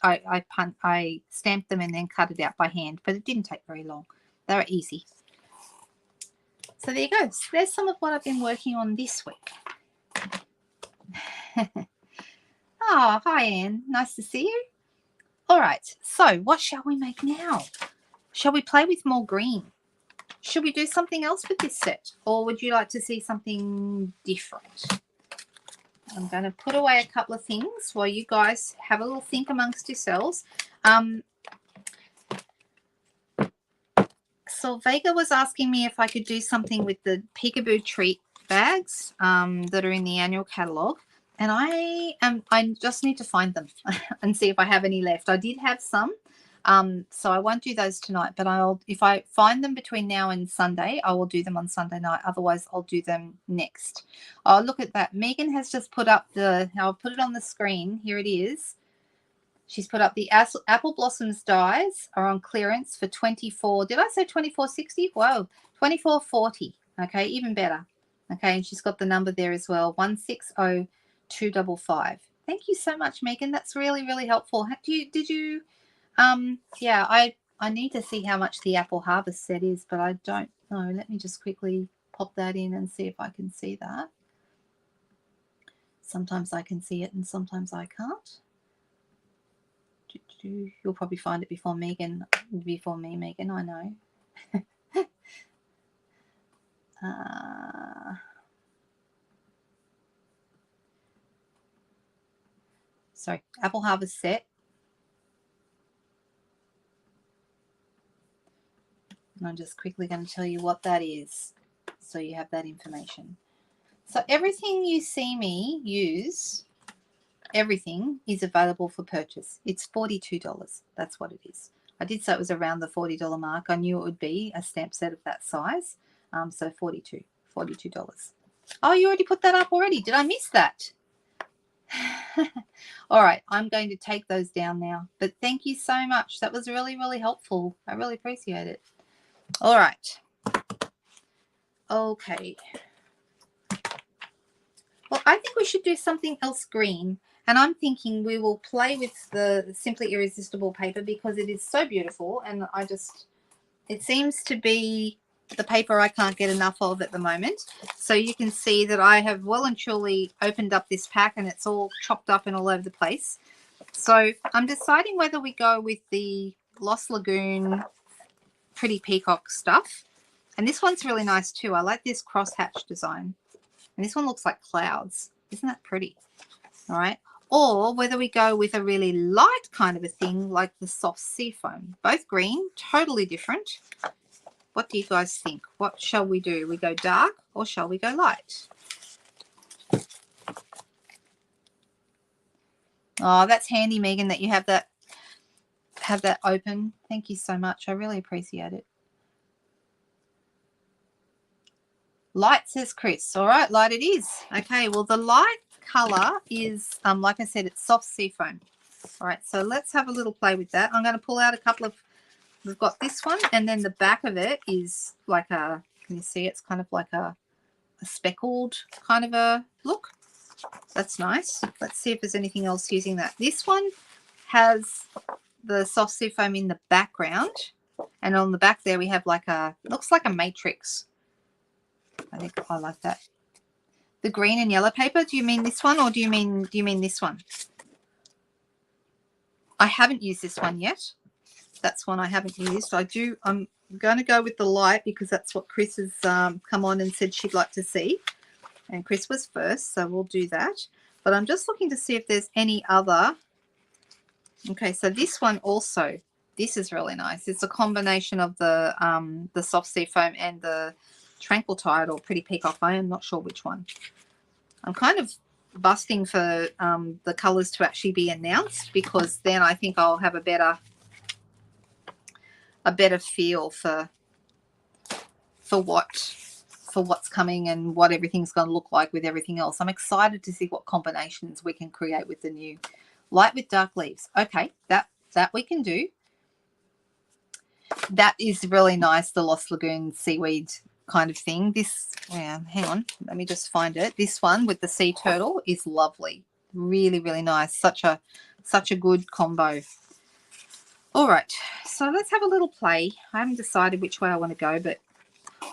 I stamped them and then cut it out by hand. But it didn't take very long. They were easy. So there you go. So there's some of what I've been working on this week. Oh, hi, Anne. Nice to see you. All right. So what shall we make now? Shall we play with more green? Should we do something else with this set? Or would you like to see something different? I'm going to put away a couple of things while you guys have a little think amongst yourselves. So Vega was asking me if I could do something with the Peekaboo treat bags that are in the annual catalogue. And I just need to find them and see if I have any left. I did have some. So I won't do those tonight, but if I find them between now and Sunday, I will do them on Sunday night. Otherwise, I'll do them next. Oh, look at that. Megan has just put up I'll put it on the screen. Here it is. She's put up the Apple Blossoms dies are on clearance for 24. Did I say 24.60? Whoa, 24.40. Okay, even better. Okay, and she's got the number there as well, 160255. Thank you so much, Megan. That's really, really helpful. Did you yeah, I need to see how much the Apple Harvest set is, but I don't know. Let me just quickly pop that in and see if I can see that. Sometimes I can see it and sometimes I can't. You'll probably find it before me, Megan, I know. Sorry, Apple Harvest set. And I'm just quickly going to tell you what that is so you have that information. So everything you see me use, everything is available for purchase. It's $42. That's what it is. I did say it was around the $40 mark. I knew it would be a stamp set of that size. So $42. Oh, you already put that up already. Did I miss that? All right, I'm going to take those down now. But thank you so much. That was really, really helpful. I really appreciate it. All right. Okay. Well, I think we should do something else green. And I'm thinking we will play with the Simply Irresistible paper because it is so beautiful. And it seems to be the paper I can't get enough of at the moment. So you can see that I have well and truly opened up this pack and it's all chopped up and all over the place. So I'm deciding whether we go with the Lost Lagoon Pretty Peacock stuff. And this one's really nice too. I like this crosshatch design. And this one looks like clouds. Isn't that pretty? All right. Or whether we go with a really light kind of a thing like the soft sea foam. Both green, totally different. What do you guys think? What shall we do? We go dark or shall we go light? Oh, that's handy, Megan, that you have that open. Thank you so much. I really appreciate it. Light, says Chris. All right, light it is. Okay, well, the light color is, like I said, it's soft sea foam. All right, so let's have a little play with that. I'm going to pull out a couple of, we've got this one, and then the back of it is like a, can you see? It's kind of like a speckled kind of a look. That's nice. Let's see if there's anything else using that. This one has the soft sea foam in the background, and on the back there we have like a, looks like a matrix. I think I like that. The green and yellow paper, do you mean this one or do you mean this one? I haven't used this one yet. That's one I haven't used. I'm going to go with the light because that's what Chris has come on and said she'd like to see. And Chris was first, so we'll do that. But I'm just looking to see if there's any other. Okay, so this one also, this is really nice. It's a combination of the soft sea foam and the Tranquil Tide or Pretty Peacock. I am not sure which one. I'm kind of busting for the colours to actually be announced because then I think I'll have a better feel for what's coming and what everything's going to look like with everything else. I'm excited to see what combinations we can create with the new light with dark leaves. Okay, that we can do. That is really nice, the Lost Lagoon seaweed kind of thing. This, yeah, hang on, let me just find it. This one with the sea turtle is lovely. Really, really nice. Such a good combo. All right, so let's have a little play. I haven't decided which way I want to go, but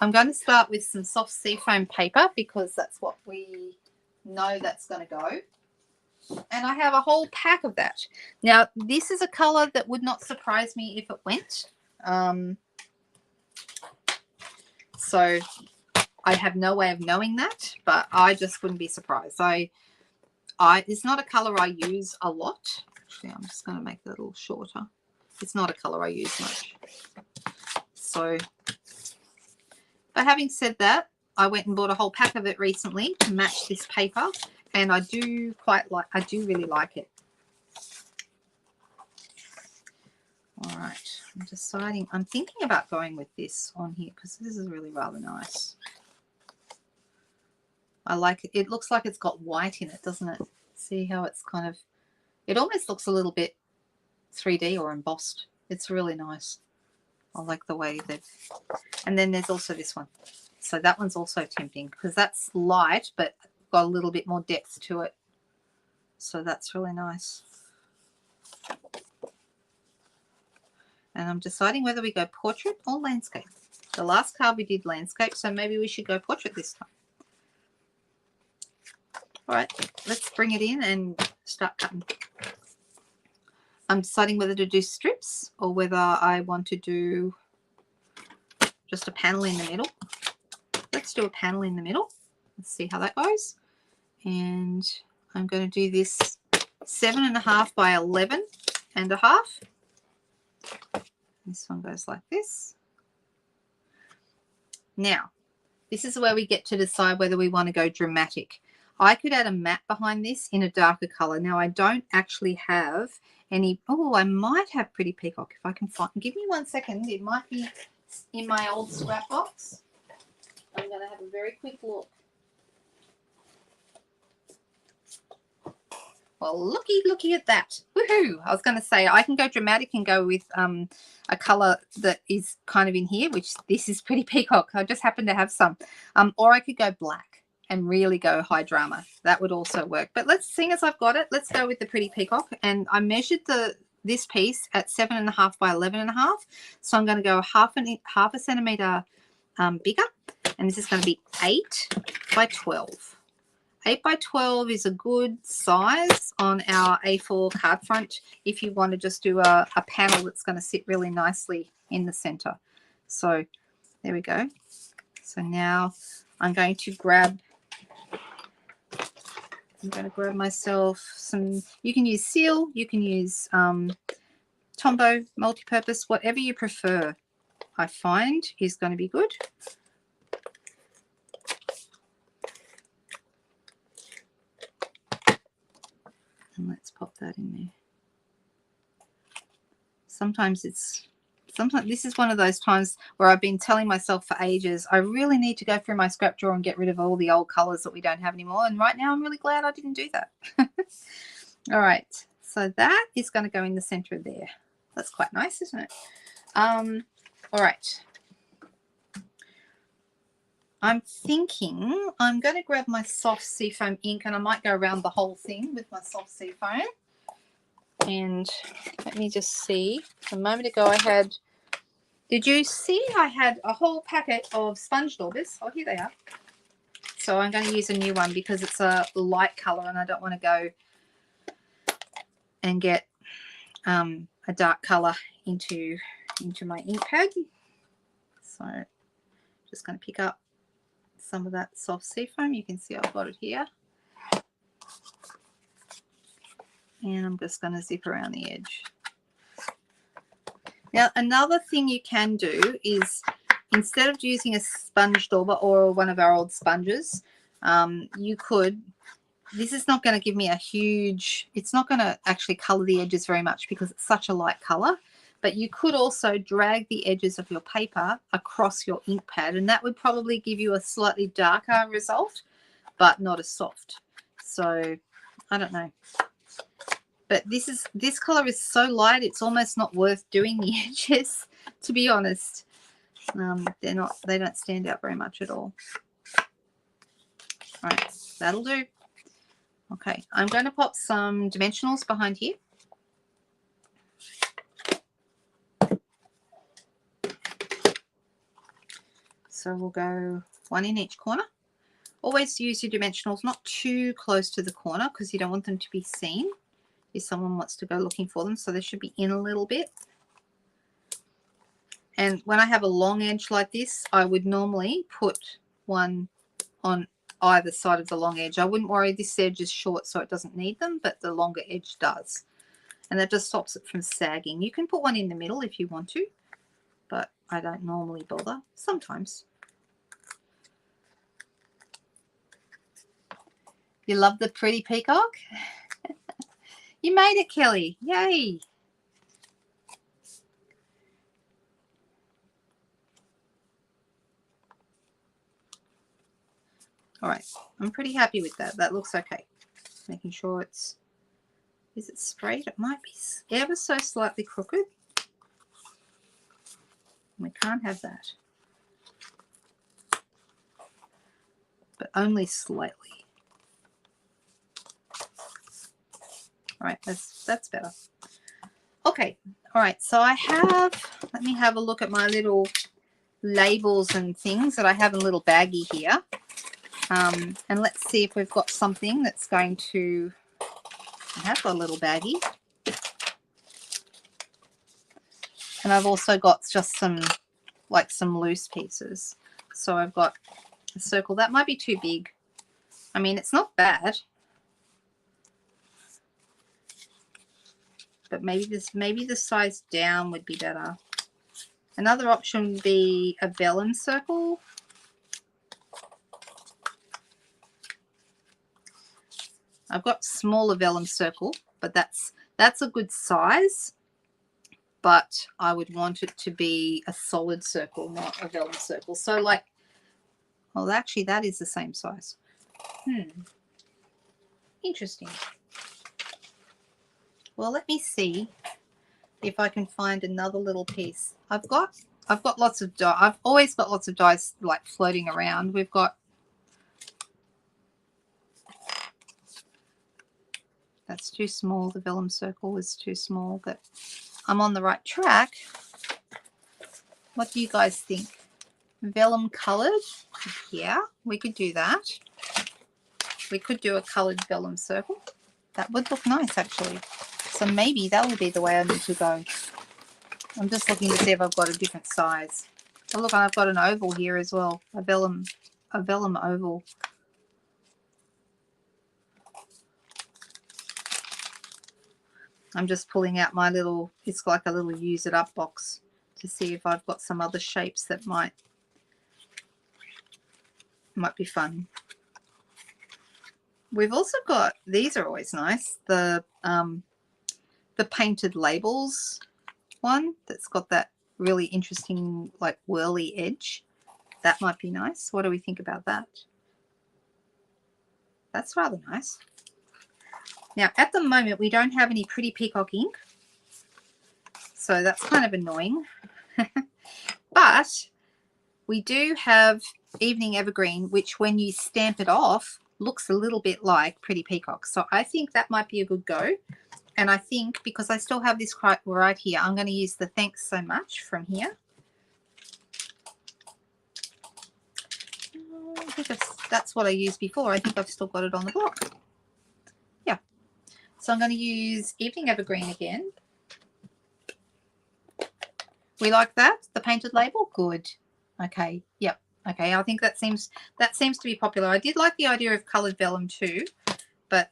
I'm going to start with some soft sea foam paper because that's what we know that's going to go. And I have a whole pack of that. Now, this is a color that would not surprise me if it went. So I have no way of knowing that, but I just wouldn't be surprised. It's not a color I use a lot. Actually, I'm just going to make it a little shorter. It's not a color I use much. So, but having said that, I went and bought a whole pack of it recently to match this paper, and I do really like it. All All right, I'm deciding. I'm thinking about going with this on here because this is really rather nice. I like it. It looks like it's got white in it, doesn't it? See how it's kind of, it almost looks a little bit 3D or embossed. It's really nice. I like the way they've, and then there's also this one. So that one's also tempting because that's light, but got a little bit more depth to it. So that's really nice. And I'm deciding whether we go portrait or landscape. The last card we did landscape, so maybe we should go portrait this time. All right, let's bring it in and start cutting. I'm deciding whether to do strips or whether I want to do just a panel in the middle. Let's do a panel in the middle. Let's see how that goes. And I'm going to do this 7.5 by 11.5. This one goes like this. Now, this is where we get to decide whether we want to go dramatic. I could add a matte behind this in a darker color. Now, I don't actually have any. Oh, I might have Pretty Peacock if I can find. Give me 1 second. It might be in my old scrap box. I'm going to have a very quick look. Well, looky at that. Woohoo! I was going to say I can go dramatic and go with a color that is kind of in here, which this is Pretty Peacock. I just happen to have some. Or I could go black and really go high drama. That would also work. But let's, seeing as I've got it, let's go with the Pretty Peacock. And I measured this piece at 7.5 by 11.5. So I'm going to go half a centimeter bigger. And this is going to be 8 by 12. 8 by 12 is a good size on our A4 card front if you want to just do a panel that's going to sit really nicely in the center. So there we go. So now I'm going to grab myself some, you can use seal, you can use Tombow, multi-purpose, whatever you prefer, I find is going to be good. And let's pop that in there. Sometimes this is one of those times where I've been telling myself for ages, I really need to go through my scrap drawer and get rid of all the old colors that we don't have anymore. And right now I'm really glad I didn't do that. All right. So that is going to go in the center of there. That's quite nice, isn't it? All right. I'm thinking I'm going to grab my soft seafoam ink and I might go around the whole thing with my soft seafoam. And let me just see. A moment ago I had, did you see I had a whole packet of sponge daubers? Oh, here they are. So I'm going to use a new one because it's a light color and I don't want to go and get a dark color into my ink pad. So just going to pick up some of that soft seafoam. You can see I've got it here. And I'm just going to zip around the edge. Now, another thing you can do is instead of using a sponge dauber or one of our old sponges, you could, this is not going to give me a huge, it's not going to actually color the edges very much because it's such a light color. But you could also drag the edges of your paper across your ink pad, and that would probably give you a slightly darker result, but not as soft. So I don't know. But this color is so light, it's almost not worth doing the edges, to be honest. They don't stand out very much at all. All right, that'll do. Okay, I'm going to pop some dimensionals behind here. So we'll go 1 in each corner. Always use your dimensionals not too close to the corner because you don't want them to be seen if someone wants to go looking for them. So they should be in a little bit. And when I have a long edge like this, I would normally put one on either side of the long edge. I wouldn't worry, this edge is short so it doesn't need them, but the longer edge does. And that just stops it from sagging. You can put one in the middle if you want to, but I don't normally bother. Sometimes. You love the Pretty Peacock? You made it, Kelly. Yay. All right, I'm pretty happy with that. That looks okay. Making sure it's, is it sprayed? It might be ever so slightly crooked. We can't have that. But only slightly. All right, that's better. Okay, all right, so I have, let me have a look at my little labels and things that I have in a little baggie here. And let's see if we've got something that's going to, I have got a little baggie. And I've also got just some, like some loose pieces. So I've got a circle. That might be too big. I mean, it's not bad. But maybe the size down would be better. Another option would be a vellum circle. I've got smaller vellum circle, but that's a good size. But I would want it to be a solid circle, not a vellum circle. So like, well, actually that is the same size. Interesting. Well, let me see if I can find another little piece. I've got lots of dye. I've always got lots of dyes like floating around. We've got, that's too small. The vellum circle is too small, but I'm on the right track. What do you guys think? Vellum colored? Yeah, we could do that. We could do a colored vellum circle. That would look nice, actually. So maybe that will be the way I need to go. I'm just looking to see if I've got a different size. Oh, look, I've got an oval here as well. A vellum oval. I'm just pulling out my little, it's like a little use it up box to see if I've got some other shapes that might be fun. We've also got, these are always nice, the painted labels one that's got that really interesting like whirly edge. That might be nice. What do we think about that? That's rather nice. Now at the moment we don't have any pretty peacock ink, so that's kind of annoying. But we do have Evening Evergreen, which when you stamp it off looks a little bit like Pretty Peacock. So I think that might be a good go. And I think because I still have this right here, I'm going to use the thanks so much from here. I think that's what I used before. I think I've still got it on the block. Yeah. So I'm going to use Evening Evergreen again. We like that? The painted label? Good. Okay. Yep. Okay. I think that seems to be popular. I did like the idea of coloured vellum too, but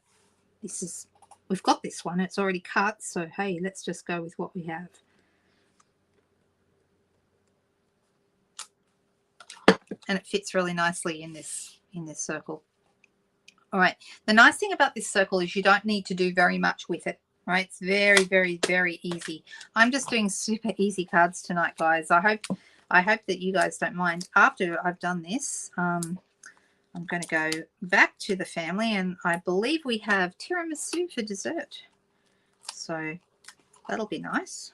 this is, we've got this one. It's already cut, so hey, let's just go with what we have. And it fits really nicely in this circle. All right. The nice thing about this circle is you don't need to do very much with it. Right? It's very, very, very easy. I'm just doing super easy cards tonight, guys. I hope that you guys don't mind. After I've done this, I'm going to go back to the family, and I believe we have tiramisu for dessert. So that'll be nice.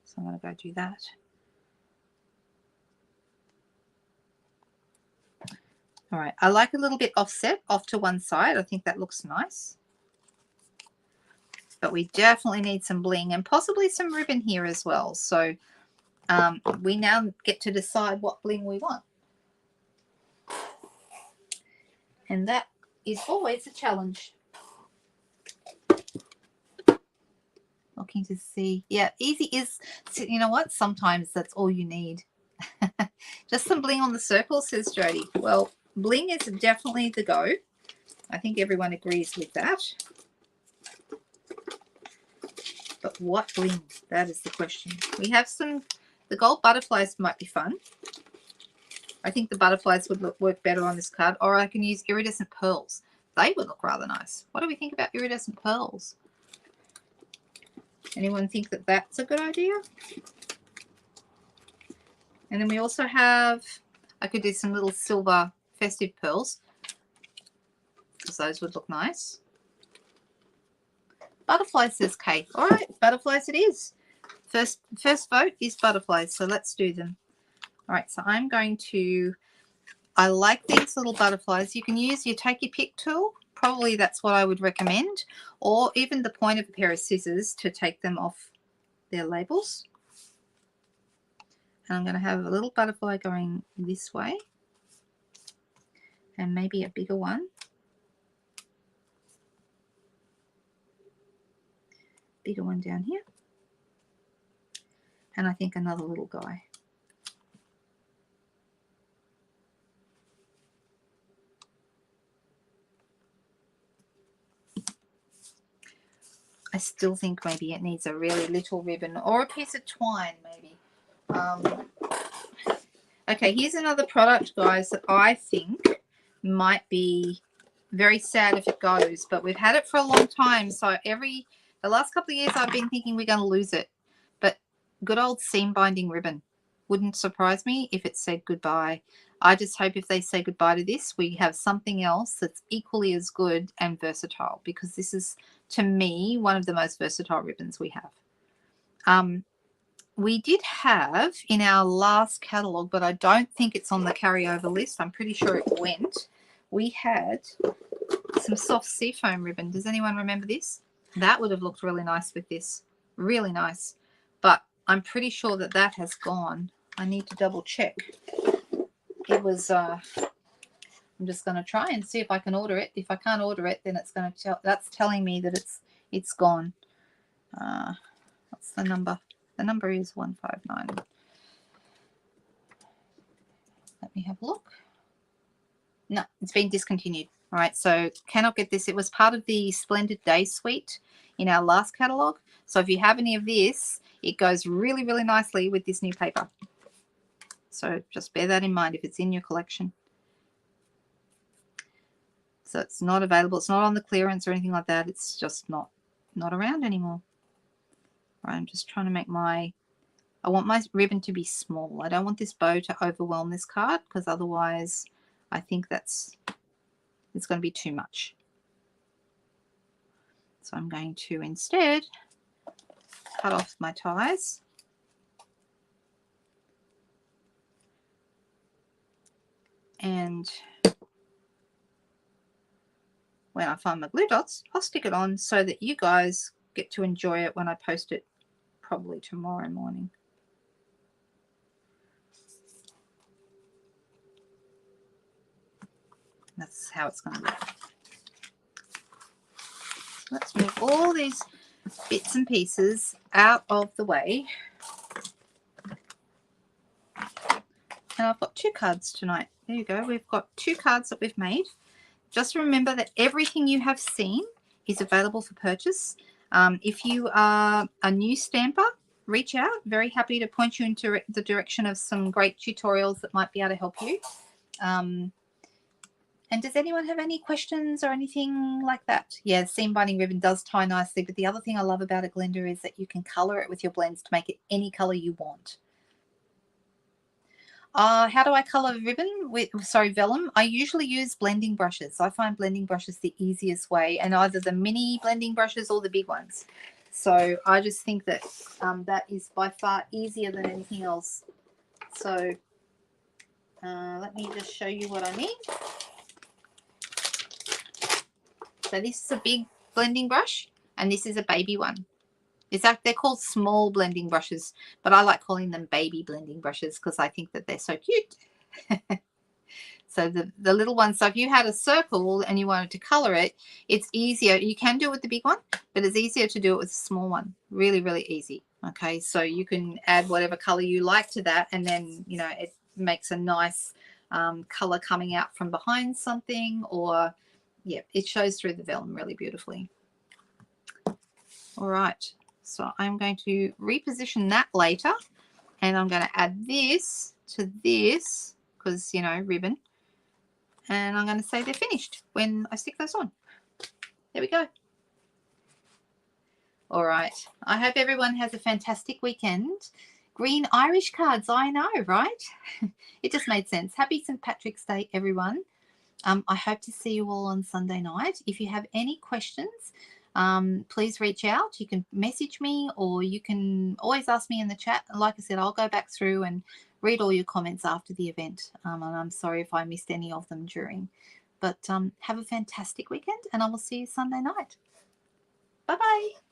So I'm going to go do that. All right. I like a little bit offset off to one side. I think that looks nice. But we definitely need some bling and possibly some ribbon here as well. So we now get to decide what bling we want. And that is always a challenge. Looking to see. Yeah, easy is, you know what? Sometimes that's all you need. Just some bling on the circle, says Jody. Well, bling is definitely the go. I think everyone agrees with that. But what bling? That is the question. We have some, the gold butterflies might be fun. I think the butterflies would work better on this card. Or I can use iridescent pearls. They would look rather nice. What do we think about iridescent pearls? Anyone think that that's a good idea? And then we also have, I could do some little silver festive pearls. because those would look nice. Butterflies, says Kate. All right, butterflies it is. First vote is butterflies, so let's do them. All right, so I'm going to, I like these little butterflies. You can use your take your pick tool. Probably that's what I would recommend, or even the point of a pair of scissors to take them off their labels. And I'm going to have a little butterfly going this way and maybe a bigger one. Bigger one down here. And I think another little guy. I still think maybe it needs a really little ribbon or a piece of twine maybe. Okay, here's another product, guys, that I think might be very sad if it goes, but we've had it for a long time. So the last couple of years I've been thinking we're going to lose it. But good old seam binding ribbon. Wouldn't surprise me if it said goodbye. I just hope if they say goodbye to this, we have something else that's equally as good and versatile, because this is, to me, one of the most versatile ribbons we have. We did have in our last catalogue, but I don't think it's on the carryover list. I'm pretty sure it went. We had some soft seafoam ribbon. Does anyone remember this? That would have looked really nice with this. Really nice. But I'm pretty sure that that has gone. I need to double check. It was, I'm just going to try and see if I can order it. If I can't order it, then it's going to tell, that's telling me that it's gone. What's the number? The number is 159. Let me have a look. No, it's been discontinued. All right, so cannot get this. It was part of the Splendid Day suite in our last catalogue. So if you have any of this, it goes really, really nicely with this new paper. So just bear that in mind if it's in your collection. So it's not available. It's not on the clearance or anything like that. It's just not around anymore. All right, I'm just trying to make I want my ribbon to be small. I don't want this bow to overwhelm this card, because otherwise I think it's going to be too much. So I'm going to instead cut off my ties. And when I find my glue dots, I'll stick it on so that you guys get to enjoy it when I post it, probably tomorrow morning. That's how it's going to look. So let's move all these bits and pieces out of the way. And I've got 2 cards tonight. There you go. We've got 2 cards that we've made. Just remember that everything you have seen is available for purchase. If you are a new stamper, reach out. Very happy to point you into the direction of some great tutorials that might be able to help you. And does anyone have any questions or anything like that? Yeah, seam binding ribbon does tie nicely, but the other thing I love about it, Glenda, is that you can color it with your blends to make it any color you want. How do I color ribbon with, vellum? I usually use blending brushes. I find blending brushes the easiest way, and either the mini blending brushes or the big ones. So I just think that that is by far easier than anything else. So let me just show you what I need. So this is a big blending brush, and this is a baby one. They're called small blending brushes, but I like calling them baby blending brushes because I think that they're so cute. So the little ones, so if you had a circle and you wanted to color it, it's easier. You can do it with the big one, but it's easier to do it with the small one. Really, really easy. Okay, so you can add whatever color you like to that, and then, you know, it makes a nice color coming out from behind something, or, yeah, it shows through the vellum really beautifully. All right. So I'm going to reposition that later, and I'm going to add this to this because, you know, ribbon. And I'm going to say they're finished when I stick those on. There we go. All right. I hope everyone has a fantastic weekend. Green Irish cards, I know, right? It just made sense. Happy St. Patrick's Day, everyone. I hope to see you all on Sunday night. If you have any questions, please reach out. You can message me, or you can always ask me in the chat. Like I said, I'll go back through and read all your comments after the event. And I'm sorry if I missed any of them during. But have a fantastic weekend, and I will see you Sunday night. Bye-bye.